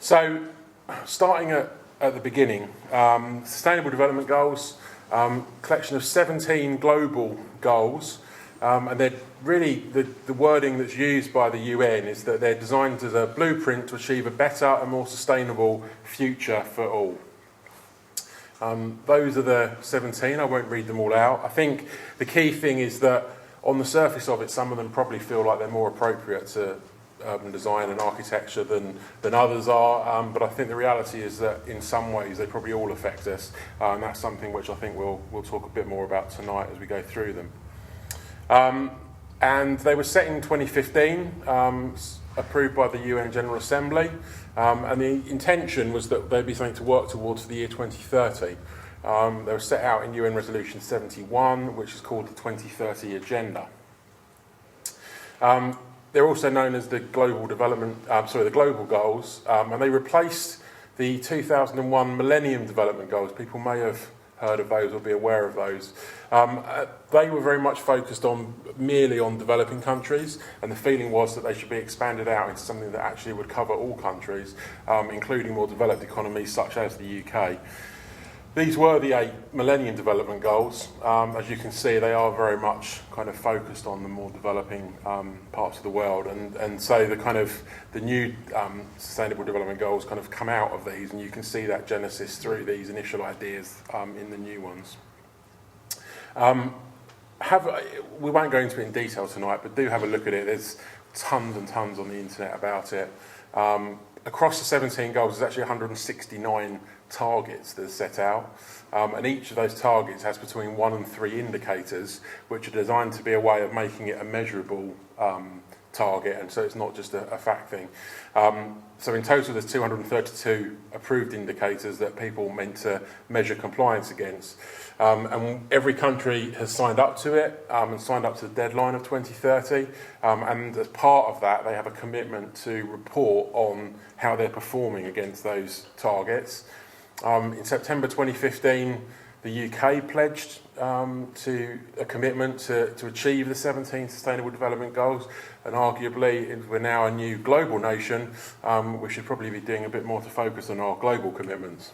So, starting at the beginning, Sustainable Development Goals, collection of 17 global goals, and they're really, the wording that's used by the UN is that they're designed as a blueprint to achieve a better and more sustainable future for all. Those are the 17, I won't read them all out. I think the key thing is that on the surface of it, some of them probably feel like they're more appropriate to urban design and architecture than others are, but I think the reality is that in some ways they probably all affect us, and that's something which I think we'll talk a bit more about tonight as we go through them. And they were set in 2015, approved by the UN General Assembly, and the intention was that they'd be something to work towards for the year 2030. They were set out in UN Resolution 71, which is called the 2030 Agenda. They're also known as the Global Goals, and they replaced the 2001 Millennium Development Goals. People may have heard of those or be aware of those. They were very much focused merely on developing countries, and the feeling was that they should be expanded out into something that actually would cover all countries, including more developed economies such as the UK. These were the 8 Millennium Development Goals. As you can see, they are very much kind of focused on the more developing parts of the world, and so the new Sustainable Development Goals kind of come out of these, and you can see that genesis through these initial ideas in the new ones. We won't go into it in detail tonight, but do have a look at it. There's tons and tons on the internet about it. Across the 17 goals, there's actually 169 targets that are set out, and each of those targets has between 1 and 3 indicators which are designed to be a way of making it a measurable target, and so it's not just a fact thing. So in total there's 232 approved indicators that people meant to measure compliance against, and every country has signed up to it and signed up to the deadline of 2030, and as part of that they have a commitment to report on how they're performing against those targets. In September 2015, the UK pledged to a commitment to achieve the 17 Sustainable Development Goals, and arguably, if we're now a new global nation, we should probably be doing a bit more to focus on our global commitments.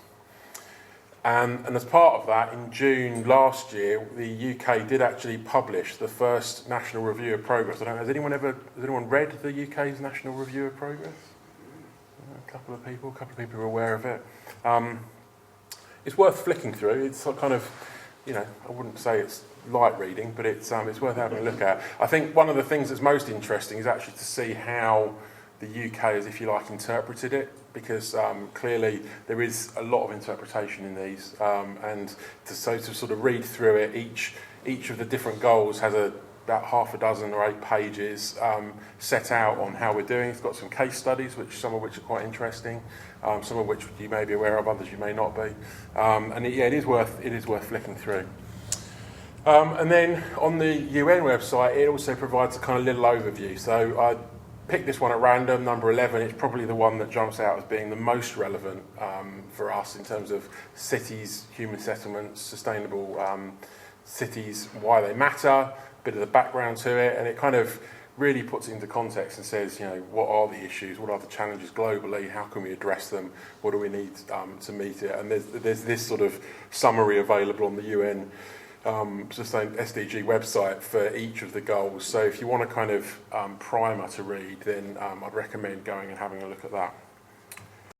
And as part of that, in June last year, the UK did actually publish the first National Review of Progress. Has anyone read the UK's National Review of Progress? A couple of people are aware of it. It's worth flicking through. It's kind of, I wouldn't say it's light reading, but it's worth having a look at. I think one of the things that's most interesting is actually to see how the UK has, if you like, interpreted it, because clearly there is a lot of interpretation in these, and to sort of read through it, each of the different goals has about half a dozen or 8 pages set out on how we're doing. It's got some case studies, some of which are quite interesting, some of which you may be aware of, others you may not be, and it is worth flicking through. And then on the UN website, it also provides a kind of little overview. So I picked this one at random, number 11. It's probably the one that jumps out as being the most relevant for us in terms of cities, human settlements, sustainable cities, why they matter, bit of the background to it, and it kind of really puts it into context and says, what are the issues, what are the challenges globally, how can we address them, what do we need to meet it, and there's this sort of summary available on the UN SDG website for each of the goals. So if you want a kind of primer to read, then I'd recommend going and having a look at that.